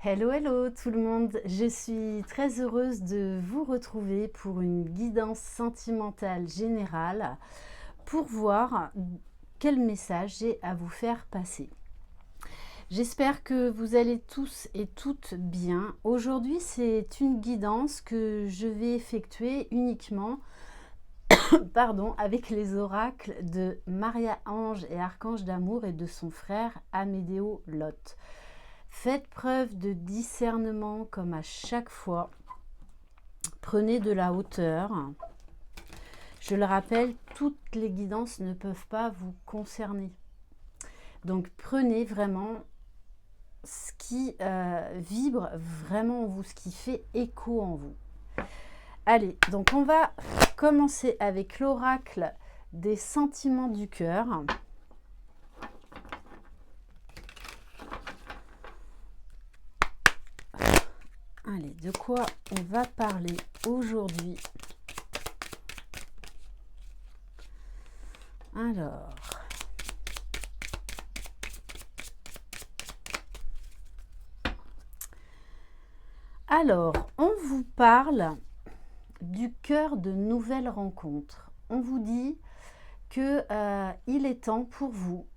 Hello, hello tout le monde, je suis très heureuse de vous retrouver pour une guidance sentimentale générale pour voir quel message j'ai à vous faire passer. J'espère que vous allez tous et toutes bien. Aujourd'hui, c'est une guidance que je vais effectuer uniquement avec les oracles de Maria Ange et Archange d'amour et de son frère Amédéo Lot. Faites preuve de discernement comme à chaque fois. Prenez de la hauteur. Je le rappelle, toutes les guidances ne peuvent pas vous concerner. Donc prenez vraiment ce qui vibre vraiment en vous, ce qui fait écho en vous. Allez, donc on va commencer avec l'oracle des sentiments du cœur. Allez, de quoi on va parler aujourd'hui? Alors, on vous parle du cœur de nouvelles rencontres. On vous dit que il est temps pour vous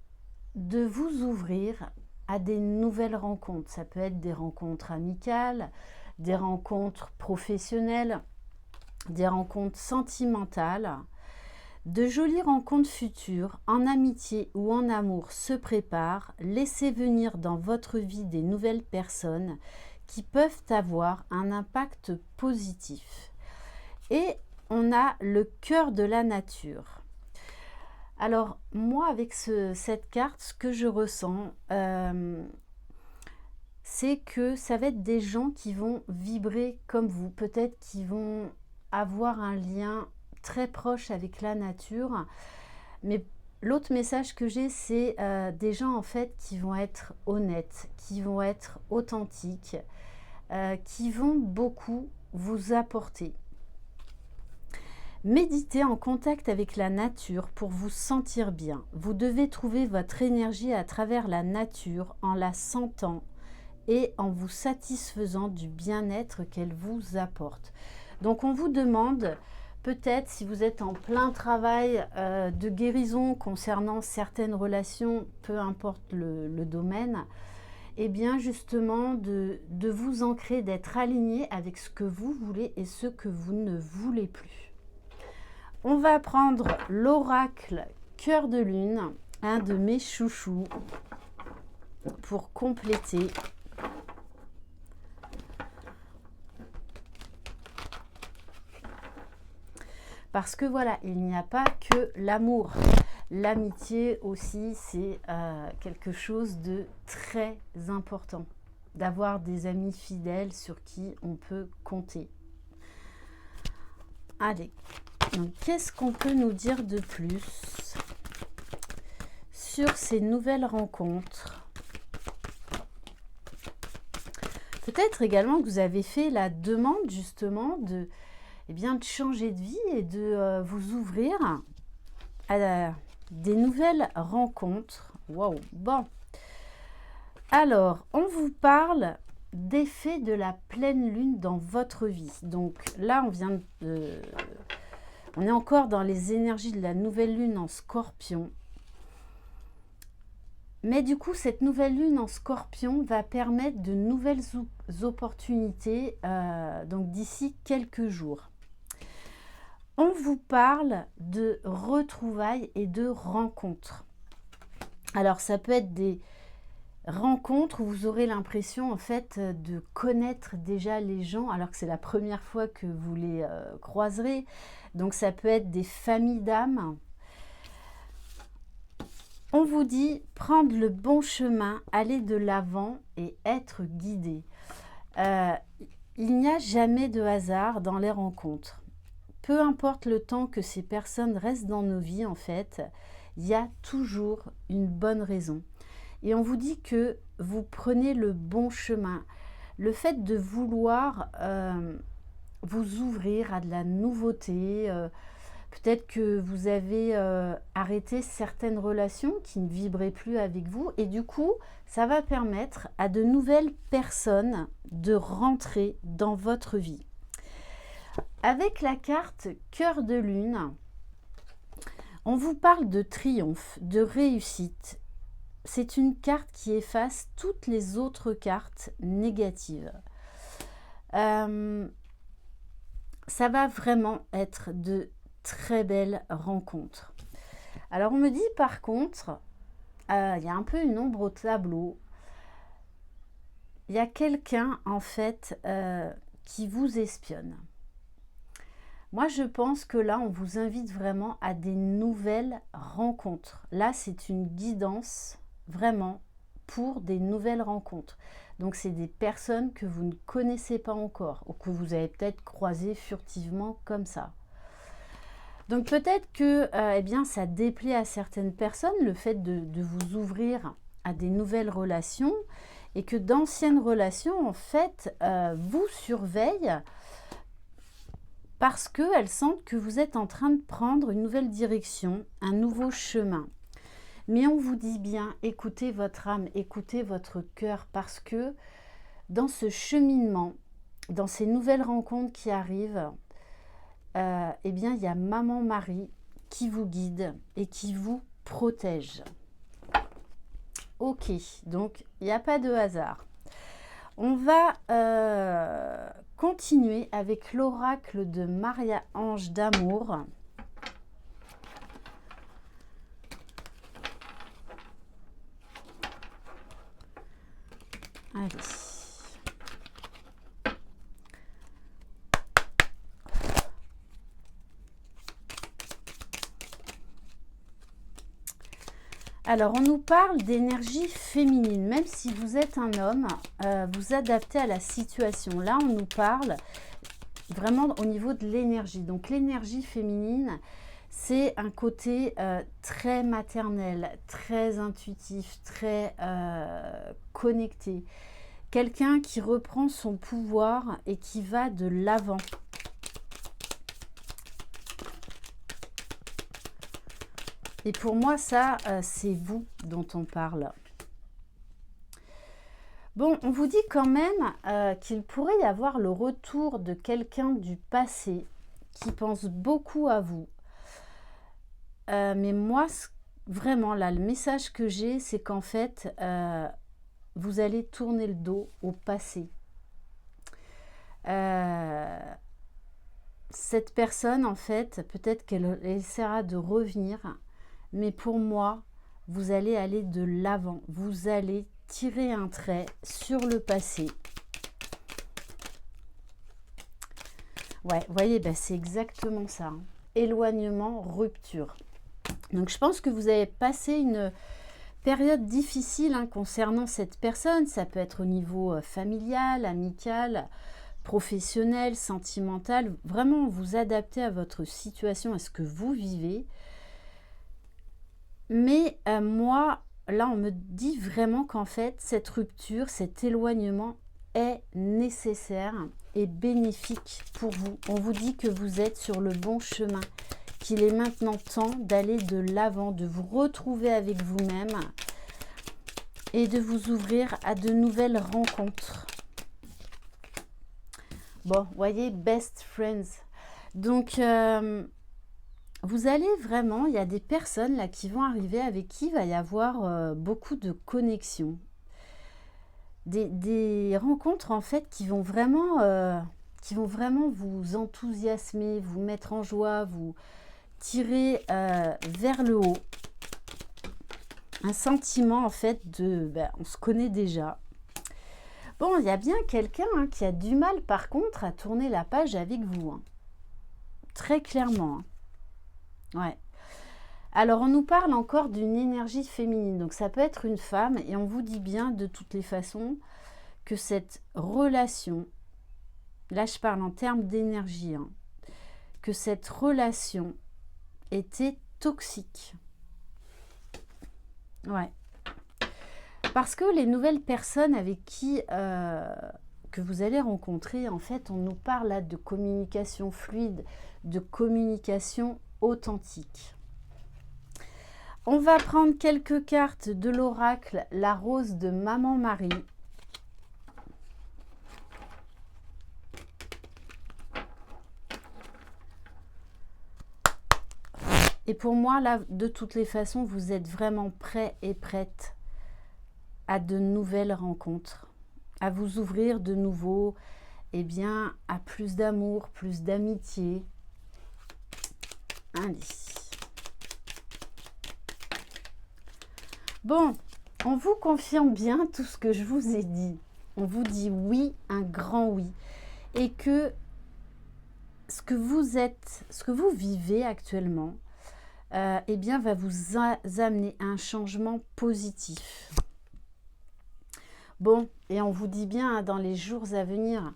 de vous ouvrir à des nouvelles rencontres. Ça peut être des rencontres amicales, des rencontres professionnelles, des rencontres sentimentales. De jolies rencontres futures, en amitié ou en amour, se préparent. Laissez venir dans votre vie des nouvelles personnes qui peuvent avoir un impact positif. Et on a le cœur de la nature. Alors, moi, avec cette carte, ce que je ressens, c'est que ça va être des gens qui vont vibrer comme vous, peut-être qui vont avoir un lien très proche avec la nature. Mais l'autre message que j'ai, c'est des gens en fait qui vont être honnêtes, qui vont être authentiques, qui vont beaucoup vous apporter. Méditez en contact avec la nature pour vous sentir bien. Vous devez trouver votre énergie à travers la nature en la sentant et en vous satisfaisant du bien-être qu'elle vous apporte. Donc on vous demande, peut-être si vous êtes en plein travail de guérison concernant certaines relations, peu importe le domaine, et bien justement de vous ancrer, d'être aligné avec ce que vous voulez et ce que vous ne voulez plus. On va prendre l'oracle cœur de lune, un de mes chouchous, pour compléter. Parce que voilà, il n'y a pas que l'amour. L'amitié aussi, c'est quelque chose de très important. D'avoir des amis fidèles sur qui on peut compter. Allez, donc qu'est-ce qu'on peut nous dire de plus sur ces nouvelles rencontres? Peut-être également que vous avez fait la demande justement de changer de vie et de vous ouvrir à des nouvelles rencontres. Waouh, bon. Alors, on vous parle d'effet de la pleine lune dans votre vie. Donc là, on est encore dans les énergies de la nouvelle lune en Scorpion. Mais du coup, cette nouvelle lune en Scorpion va permettre de nouvelles opportunités donc d'ici quelques jours. On vous parle de retrouvailles et de rencontres. Alors, ça peut être des rencontres où vous aurez l'impression en fait de connaître déjà les gens alors que c'est la première fois que vous les croiserez. Donc, ça peut être des familles d'âmes. On vous dit prendre le bon chemin, aller de l'avant et être guidé. Il n'y a jamais de hasard dans les rencontres. Peu importe le temps que ces personnes restent dans nos vies, en fait, il y a toujours une bonne raison. Et on vous dit que vous prenez le bon chemin. Le fait de vouloir vous ouvrir à de la nouveauté, Peut-être que vous avez arrêté certaines relations qui ne vibraient plus avec vous et du coup, ça va permettre à de nouvelles personnes de rentrer dans votre vie. Avec la carte Cœur de Lune, on vous parle de triomphe, de réussite. C'est une carte qui efface toutes les autres cartes négatives. Ça va vraiment être de très belles rencontres. Alors on me dit par contre, il y a un peu une ombre au tableau. Il y a quelqu'un en fait qui vous espionne. Moi je pense que là on vous invite vraiment à des nouvelles rencontres. Là c'est une guidance vraiment pour des nouvelles rencontres. Donc c'est des personnes que vous ne connaissez pas encore ou que vous avez peut-être croisées furtivement comme ça. Donc peut-être que eh bien, ça déplaît à certaines personnes le fait de vous ouvrir à des nouvelles relations et que d'anciennes relations en fait vous surveillent parce qu'elles sentent que vous êtes en train de prendre une nouvelle direction, un nouveau chemin. Mais on vous dit bien, écoutez votre âme, écoutez votre cœur parce que dans ce cheminement, dans ces nouvelles rencontres qui arrivent, eh bien, il y a Maman Marie qui vous guide et qui vous protège. Ok, donc il n'y a pas de hasard. On va continuer avec l'oracle de Maria Ange d'amour. Allez. Alors, on nous parle d'énergie féminine. Même si vous êtes un homme, vous adaptez à la situation. Là, on nous parle vraiment au niveau de l'énergie. Donc, l'énergie féminine, c'est un côté très maternel, très intuitif, très connecté. Quelqu'un qui reprend son pouvoir et qui va de l'avant. Et pour moi, ça, c'est vous dont on parle. Bon, on vous dit quand même qu'il pourrait y avoir le retour de quelqu'un du passé qui pense beaucoup à vous. Mais moi, vraiment, là, le message que j'ai, c'est qu'en fait, vous allez tourner le dos au passé. Cette personne, en fait, peut-être qu'elle essaiera de revenir. Mais pour moi, vous allez aller de l'avant. Vous allez tirer un trait sur le passé. Ouais, vous voyez, ben c'est exactement ça. Hein. Éloignement, rupture. Donc, je pense que vous avez passé une période difficile hein, concernant cette personne. Ça peut être au niveau familial, amical, professionnel, sentimental. Vraiment, vous adaptez à votre situation, à ce que vous vivez. Mais moi, là, on me dit vraiment qu'en fait, cette rupture, cet éloignement est nécessaire et bénéfique pour vous. On vous dit que vous êtes sur le bon chemin, qu'il est maintenant temps d'aller de l'avant, de vous retrouver avec vous-même et de vous ouvrir à de nouvelles rencontres. Bon, vous voyez, best friends. Donc, vous allez vraiment, il y a des personnes là qui vont arriver avec qui il va y avoir beaucoup de connexions. Des rencontres en fait qui vont vraiment vous enthousiasmer, vous mettre en joie, vous tirer vers le haut. Un sentiment en fait de, on se connaît déjà. Bon, il y a bien quelqu'un hein, qui a du mal par contre à tourner la page avec vous. Hein. Très clairement. Hein. Ouais. Alors, on nous parle encore d'une énergie féminine. Donc, ça peut être une femme et on vous dit bien de toutes les façons que cette relation, là je parle en termes d'énergie, hein, que cette relation était toxique. Ouais. Parce que les nouvelles personnes avec qui que vous allez rencontrer, en fait, on nous parle là de communication fluide, de communication authentique. On va prendre quelques cartes de l'oracle La Rose de Maman Marie. Et pour moi, là, de toutes les façons, vous êtes vraiment prêts et prêtes à de nouvelles rencontres, à vous ouvrir de nouveau, eh bien, à plus d'amour, plus d'amitié. Allez. Bon, on vous confirme bien tout ce que je vous ai dit. On vous dit oui, un grand oui. Et que ce que vous êtes, ce que vous vivez actuellement, eh bien, va vous amener à un changement positif. Bon, et on vous dit bien, dans les jours à venir,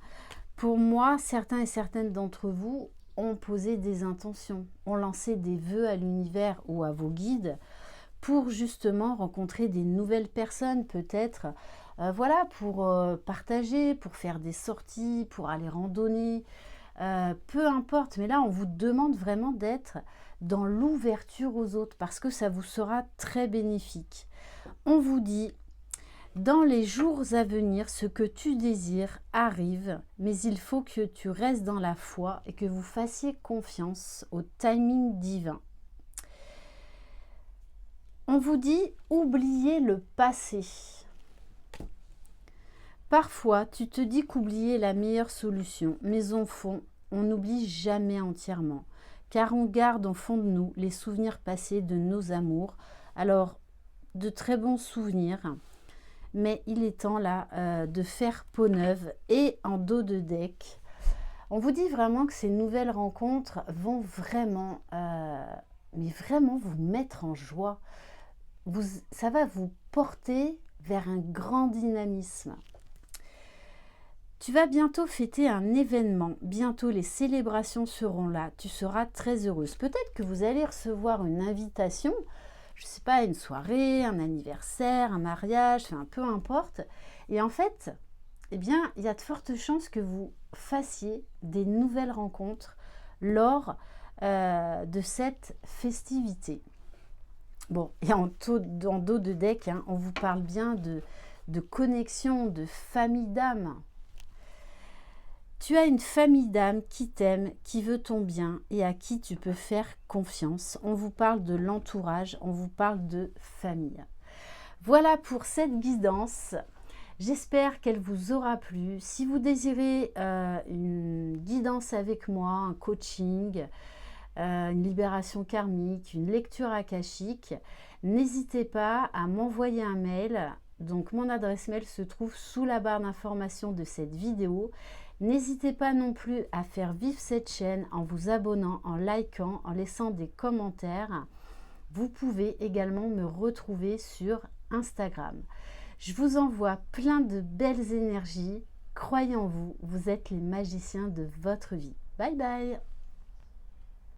pour moi, certains et certaines d'entre vous ont posé des intentions, ont lancé des vœux à l'univers ou à vos guides pour justement rencontrer des nouvelles personnes, peut-être, voilà, pour partager, pour faire des sorties, pour aller randonner, peu importe. Mais là, on vous demande vraiment d'être dans l'ouverture aux autres parce que ça vous sera très bénéfique. On vous dit, dans les jours à venir, ce que tu désires arrive, mais il faut que tu restes dans la foi et que vous fassiez confiance au timing divin. On vous dit, oubliez le passé. Parfois, tu te dis qu'oublier est la meilleure solution, mais au fond, on n'oublie jamais entièrement, car on garde au fond de nous les souvenirs passés de nos amours. Alors, de très bons souvenirs, mais il est temps là de faire peau neuve et en dos de deck. On vous dit vraiment que ces nouvelles rencontres vont vraiment, mais vraiment vous mettre en joie. Ça va vous porter vers un grand dynamisme. Tu vas bientôt fêter un événement. Bientôt, les célébrations seront là. Tu seras très heureuse. Peut-être que vous allez recevoir une invitation, je ne sais pas, une soirée, un anniversaire, un mariage, enfin, peu importe. Et en fait, eh bien, il y a de fortes chances que vous fassiez des nouvelles rencontres lors de cette festivité. Bon, et en dos de deck, hein, on vous parle bien de connexion, de famille d'âme. Tu as une famille d'âme qui t'aime, qui veut ton bien et à qui tu peux faire confiance. On vous parle de l'entourage, on vous parle de famille. Voilà pour cette guidance. J'espère qu'elle vous aura plu. Si vous désirez une guidance avec moi, un coaching, une libération karmique, une lecture akashique, n'hésitez pas à m'envoyer un mail. Donc mon adresse mail se trouve sous la barre d'information de cette vidéo. N'hésitez pas non plus à faire vivre cette chaîne en vous abonnant, en likant, en laissant des commentaires. Vous pouvez également me retrouver sur Instagram. Je vous envoie plein de belles énergies. Croyez en vous, vous êtes les magiciens de votre vie. Bye bye!